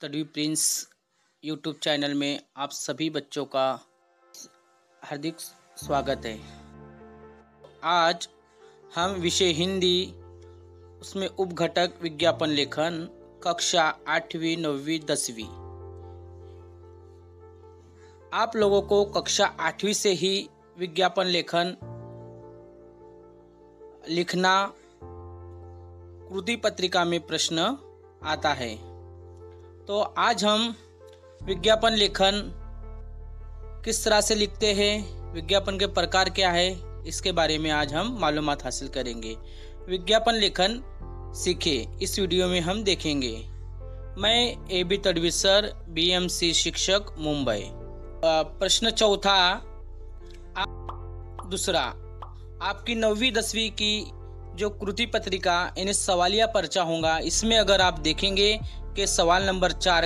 Study Prince YouTube channel में आप सभी बच्चों का हार्दिक स्वागत है। आज हम विषय हिंदी उसमें उपघटक विज्ञापन लेखन कक्षा 8वीं 9वीं 10वीं आप लोगों को कक्षा 8वीं से ही विज्ञापन लेखन लिखना कृति पत्रिका में प्रश्न आता है। तो आज हम विज्ञापन लेखन किस तरह से लिखते हैं, विज्ञापन के प्रकार क्या है, इसके बारे में आज हम मालूमात हासिल करेंगे। विज्ञापन लेखन सीखे इस वीडियो में हम देखेंगे। मैं AB तडवी सर, BMC शिक्षक, मुंबई। प्रश्न चौथा दूसरा, आपकी 9वीं 10वीं की जो कृति पत्रिका यानी सवालिया पर्चा होगा, इसमें अगर आप देखेंगे कि सवाल नंबर 4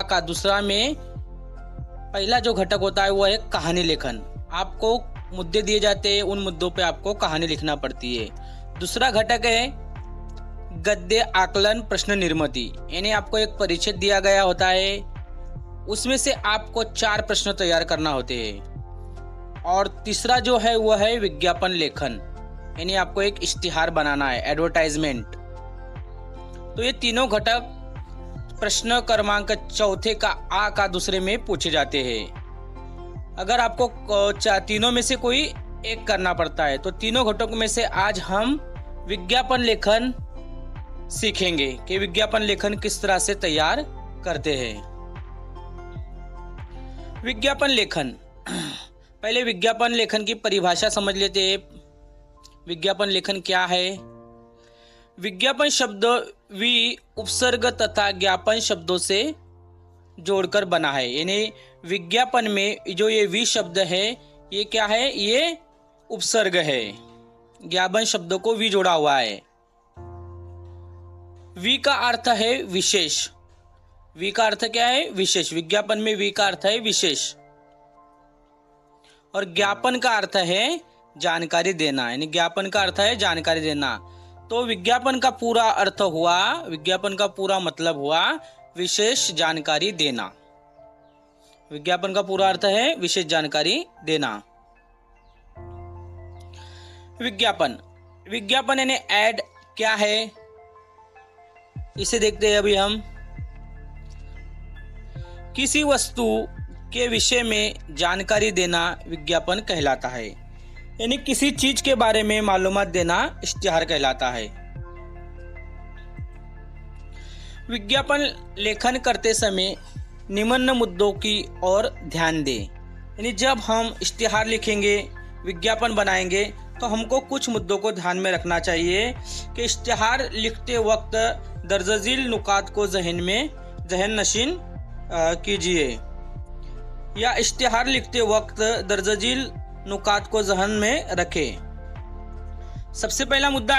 का दूसरा में पहला जो घटक होता है वो है कहानी लेखन। आपको मुद्दे दिए जाते हैं, उन मुद्दों पे आपको कहानी लिखना पड़ती है। दूसरा घटक है गद्य आकलन प्रश्न निर्मिति, यानी आपको एक परिच्छेद दिया गया होता है, उसमें से आपको 4 प्रश्न तैयार करना होते हैं। और तीसरा जो है वो है विज्ञापन लेखन, यानी आपको एक इश्तिहार बनाना है, एडवर्टाइजमेंट। तो ये तीनों घटक प्रश्न क्रमांक चौथे का आ का दूसरे में पूछे जाते हैं। अगर आपको तीनों में से कोई एक करना पड़ता है, तो तीनों घटकों में से आज हम विज्ञापन लेखन सीखेंगे कि विज्ञापन लेखन किस तरह से तैयार करते हैं। विज्ञापन लेखन, पहले विज्ञापन लेखन की परिभाषा समझ लेते हैं। विज्ञापन लेखन क्या है? विज्ञापन शब्द वि उपसर्ग तथा ज्ञापन शब्दों से जोड़कर बना है, यानी विज्ञापन में जो ये वि शब्द है ये क्या है? ये उपसर्ग है, ज्ञापन शब्दों को वि जोड़ा हुआ है। वि का अर्थ है विशेष। वि का अर्थ क्या है? विशेष। विज्ञापन में वि का अर्थ है विशेष। और ज्ञापन का अर्थ है जानकारी देना, यानी ज्ञापन का अर्थ है जानकारी देना। तो विज्ञापन का पूरा अर्थ हुआ, विज्ञापन का पूरा मतलब हुआ विशेष जानकारी देना। विज्ञापन का पूरा अर्थ है विशेष जानकारी देना। विज्ञापन, विज्ञापन यानी एड क्या है, इसे देखते हैं अभी हम। किसी वस्तु के विषय में जानकारी देना विज्ञापन कहलाता है, यानी किसी चीज के बारे में मालूमात देना इश्तिहार कहलाता है। विज्ञापन लेखन करते समय निम्न मुद्दों की ओर ध्यान दें, यानी जब हम इश्तिहार लिखेंगे, विज्ञापन बनाएंगे, तो हमको कुछ मुद्दों को ध्यान में रखना चाहिए कि इश्तिहार लिखते वक्त दर्जजील नुकात को जहन नशीन कीजिए, या इश्तिहार लिखते वक्त दर्जजील नुकात को जहन में रखें। सबसे पहला मुद्दा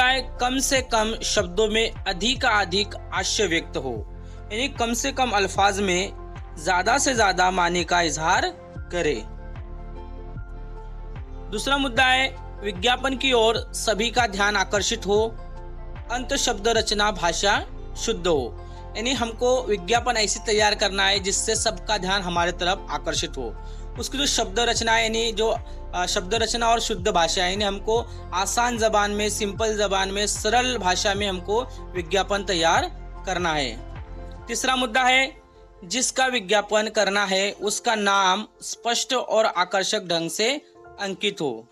है कम से कम शब्दों में अधिक आशय व्यक्त हो, यानी कम से कम अल्फाज में ज्यादा से ज्यादा माने का इजहार करे। दूसरा मुद्दा है विज्ञापन की ओर सभी का ध्यान आकर्षित हो, अंत शब्द रचना भाषा शुद्ध हो, यानी हमको विज्ञापन ऐसे तैयार करना है जिससे सबका ध्यान हमारे तरफ आकर्षित हो। उसकी जो शब्द रचना है, यानी जो शब्द रचना और शुद्ध भाषा है, यानी हमको आसान जबान में, सिंपल जबान में, सरल भाषा में हमको विज्ञापन तैयार करना है। तीसरा मुद्दा है जिसका विज्ञापन करना है उसका नाम स्पष्ट और आकर्षक ढंग से अंकित हो,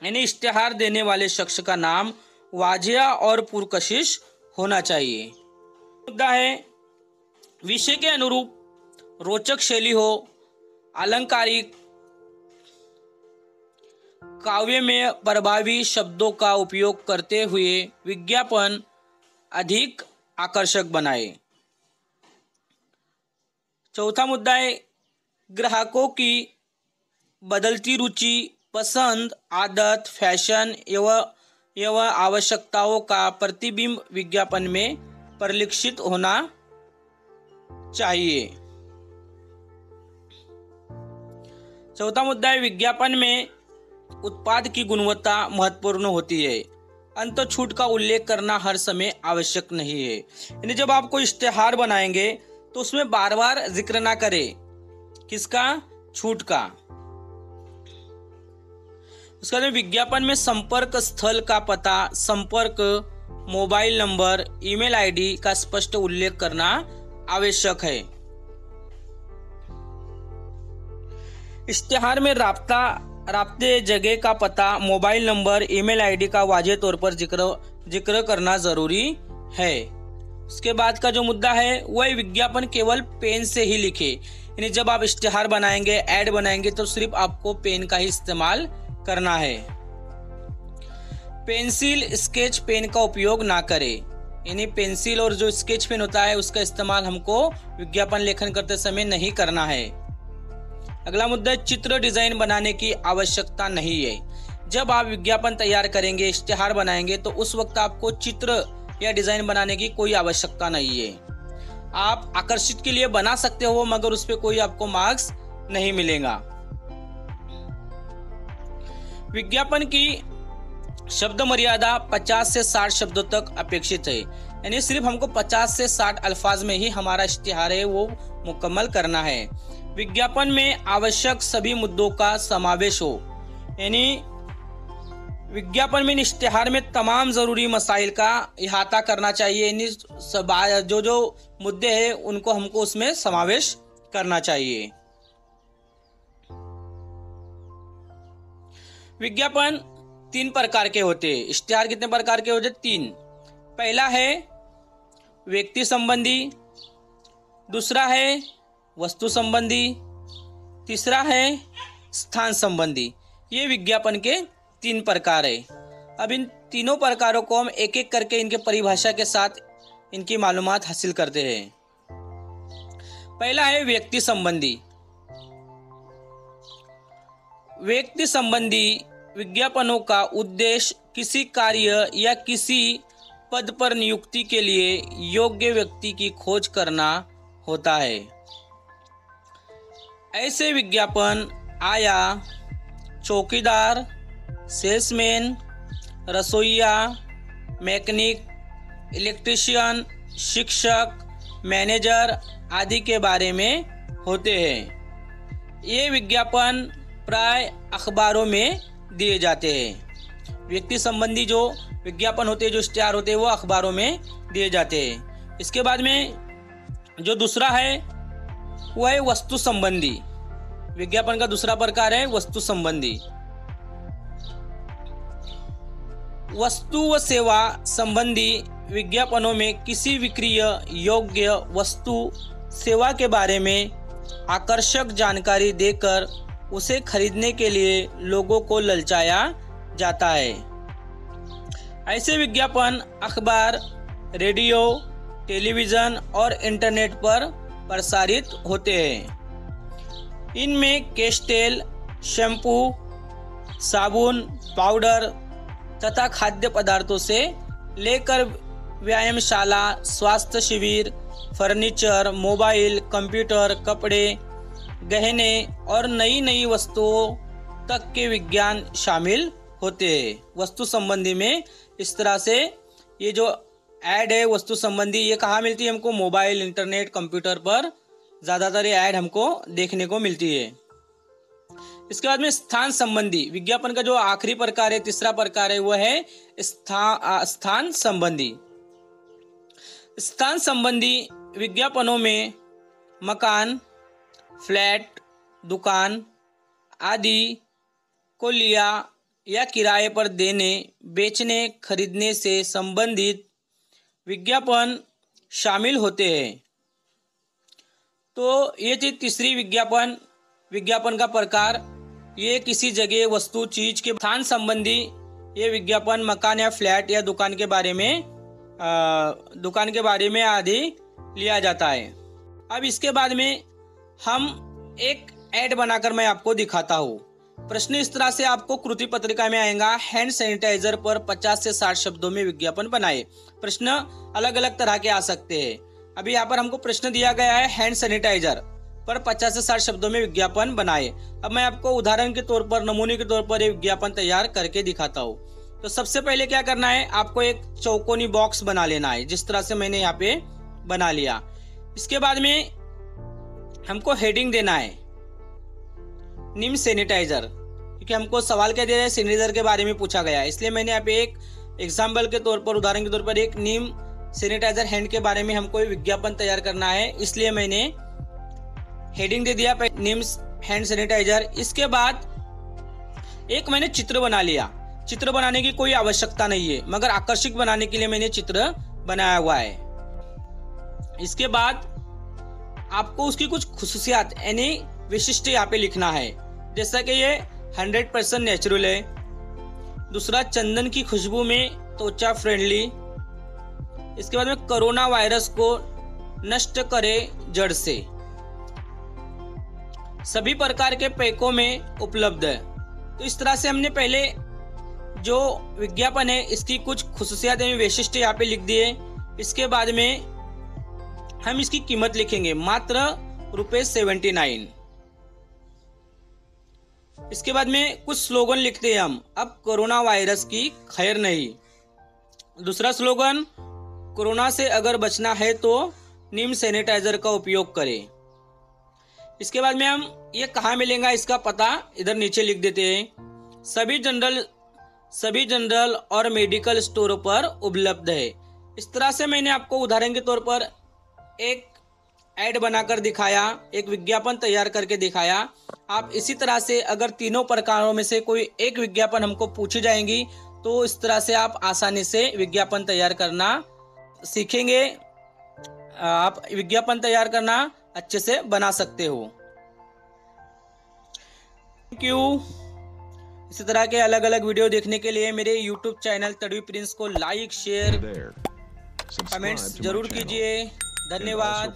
यानी इश्तिहार देने वाले शख्स का नाम वाजिया और पुरकशिश होना चाहिए। मुद्दा है विषय के अनुरूप रोचक शैली हो, अलंकारिक काव्य में प्रभावी शब्दों का उपयोग करते हुए विज्ञापन अधिक आकर्षक बनाए। चौथा मुद्दा है ग्राहकों की बदलती रुचि, पसंद, आदत, फैशन एवं आवश्यकताओं का प्रतिबिंब विज्ञापन में परिलक्षित होना चाहिए। चौथा मुद्दा है विज्ञापन में उत्पाद की गुणवत्ता महत्वपूर्ण होती है, अंत छूट का उल्लेख करना हर समय आवश्यक नहीं है। यानी जब आप कोई इश्तेहार बनाएंगे तो उसमें बार बार जिक्र ना करें, किसका, छूट का। उसके बाद विज्ञापन में संपर्क स्थल का पता, संपर्क, मोबाइल नंबर, ईमेल आईडी का स्पष्ट उल्लेख करना आवश्यक है। इश्तेहार में राब्ते जगह का पता, मोबाइल नंबर, ईमेल आईडी का वाज़ेह तौर पर जिक्र करना जरूरी है। उसके बाद का जो मुद्दा है वह विज्ञापन केवल पेन से ही लिखे। यानी जब आप इश्तेहार बनाएंगे, ऐड बनाएंगे तो सिर्फ आपको पेन का ही इस्तेमाल करना है। पेंसिल, स्केच पेन का उपयोग ना करें। यानी पेंसिल और जो स्केच पेन होता है उसका इस्तेमाल हमको विज्ञापन लेखन करते समय नहीं करना है। अगला मुद्दा, चित्र डिजाइन बनाने की आवश्यकता नहीं है। जब आप विज्ञापन तैयार करेंगे, इश्तेहार बनाएंगे तो उस वक्त आपको चित्र या डिजाइन बनाने की कोई आवश्यकता नहीं है। आप आकर्षित के लिए बना सकते हो मगर उस पर कोई आपको मार्क्स नहीं मिलेगा। विज्ञापन की शब्द मर्यादा 50 से 60 शब्दों तक अपेक्षित है। यानी सिर्फ हमको 50 से 60 अल्फाज में ही हमारा इश्तिहार है वो मुकम्मल करना है। विज्ञापन में आवश्यक सभी मुद्दों का समावेश हो। यानी विज्ञापन में इश्तिहार में तमाम जरूरी मसाइल का इहाता करना चाहिए। यानी जो मुद्दे हैं उनको हमको उसमें समावेश करना चाहिए। विज्ञापन 3 प्रकार के होते हैं। इश्तिहार कितने प्रकार के होते? 3। पहला है व्यक्ति संबंधी, दूसरा है वस्तु संबंधी, तीसरा है स्थान संबंधी। ये विज्ञापन के 3 प्रकार है। अब इन तीनों प्रकारों को हम एक एक करके इनके परिभाषा के साथ इनकी मालूमात हासिल करते हैं। पहला है व्यक्ति संबंधी। व्यक्ति संबंधी विज्ञापनों का उद्देश्य किसी कार्य या किसी पद पर नियुक्ति के लिए योग्य व्यक्ति की खोज करना होता है। ऐसे विज्ञापन आया चौकीदार, सेल्समैन, रसोइया, मैकेनिक, इलेक्ट्रीशियन, शिक्षक, मैनेजर आदि के बारे में होते हैं। ये विज्ञापन प्राय अखबारों में दिए जाते हैं। व्यक्ति संबंधी जो विज्ञापन होते हैं, जो इश्तिहार होते हैं, वो अखबारों में दिए जाते हैं। इसके बाद में जो दूसरा है वह है वस्तु संबंधी। विज्ञापन का दूसरा प्रकार है वस्तु संबंधी। वस्तु व सेवा संबंधी विज्ञापनों में किसी विक्रय योग्य वस्तु सेवा के बारे में आकर्षक जानकारी देकर उसे खरीदने के लिए लोगों को ललचाया जाता है। ऐसे विज्ञापन अखबार, रेडियो, टेलीविज़न और इंटरनेट पर प्रसारित होते हैं। इनमें केश तेल, शैम्पू, साबुन, पाउडर तथा खाद्य पदार्थों से लेकर व्यायामशाला, स्वास्थ्य शिविर, फर्नीचर, मोबाइल, कंप्यूटर, कपड़े, गहने और नई नई वस्तुओं तक के विज्ञान शामिल होते हैं। वस्तु संबंधी में इस तरह से ये जो ऐड है वस्तु संबंधी, ये कहाँ मिलती है हमको? मोबाइल, इंटरनेट, कंप्यूटर पर ज़्यादातर ये ऐड हमको देखने को मिलती है। इसके बाद में स्थान संबंधी विज्ञापन का जो आखिरी प्रकार है, तीसरा प्रकार है, वह है स्थान संबंधी। स्थान संबंधी विज्ञापनों में मकान, फ्लैट, दुकान आदि को लिया या किराए पर देने, बेचने, खरीदने से संबंधित विज्ञापन शामिल होते हैं। तो ये थी तीसरी विज्ञापन का प्रकार। ये किसी जगह, वस्तु, चीज के स्थान संबंधी ये विज्ञापन मकान या फ्लैट या दुकान के बारे में आदि लिया जाता है। अब इसके बाद में हम एक ऐड बनाकर मैं आपको दिखाता हूँ। प्रश्न इस तरह से आपको कृति पत्रिका में आएगा, हैंड सैनिटाइजर पर 50 से 60 शब्दों में विज्ञापन बनाए। प्रश्न अलग अलग तरह के आ सकते हैं। अभी यहाँ पर हमको प्रश्न दिया गया है हैंड सैनिटाइजर पर 50 से 60 शब्दों में विज्ञापन बनाए। अब मैं आपको उदाहरण के तौर पर, नमूने के तौर पर ये विज्ञापन तैयार करके दिखाता हूँ। तो सबसे पहले क्या करना है, आपको एक चौकोनी बॉक्स बना लेना है, जिस तरह से मैंने यहाँ पे बना लिया। इसके बाद में हमको हेडिंग देना है नीम सैनिटाइजर, क्योंकि हमको सवाल क्या दे रहा है, सैनिटाइजर के बारे में पूछा गया है। इसलिए मैंने यहाँ पे एक एग्जाम्पल के तौर पर, उदाहरण के तौर पर एक नीम सैनिटाइजर हैंड के बारे में हमको विज्ञापन तैयार करना है, इसलिए मैंने हेडिंग दे दिया नीम हैंड सैनिटाइजर। इसके बाद एक मैंने चित्र बना लिया। चित्र बनाने की कोई आवश्यकता नहीं है, मगर आकर्षक बनाने के लिए मैंने चित्र बनाया हुआ है। इसके बाद आपको उसकी कुछ खुसूसियात यानी विशिष्ट यहाँ पे लिखना है, जैसा कि ये 100% नेचुरल है। दूसरा, चंदन की खुशबू में त्वचा फ्रेंडली। इसके बाद में कोरोना वायरस को नष्ट करे जड़ से, सभी प्रकार के पैकों में उपलब्ध है। तो इस तरह से हमने पहले जो विज्ञापन है इसकी कुछ खुसूसियात एवं वैशिष्ट्य यहाँ पे लिख दिए। इसके बाद में हम इसकी कीमत लिखेंगे, मात्र ₹79। इसके बाद में कुछ स्लोगन लिखते हैं हम, अब कोरोना वायरस की खैर नहीं। दूसरा स्लोगन, कोरोना से अगर बचना है तो नीम सैनिटाइजर का उपयोग करें। इसके बाद में हम ये कहाँ मिलेगा इसका पता इधर नीचे लिख देते हैं, सभी जनरल और मेडिकल स्टोरों पर उपलब्ध है। इस तरह से मैंने आपको उदाहरण के तौर पर एक ऐड बनाकर दिखाया, एक विज्ञापन तैयार करके दिखाया। आप इसी तरह से अगर तीनों प्रकारों में से कोई एक विज्ञापन हमको पूछी जाएंगी तो इस तरह से आप आसानी से विज्ञापन तैयार करना सीखेंगे। आप विज्ञापन तैयार करना अच्छे से बना सकते हो। Thank you. इसी तरह के अलग अलग वीडियो देखने के लिए मेरे YouTube चैनल तड़वी प्रिंस को लाइक, शेयर, कमेंट्स जरूर कीजिए। धन्यवाद।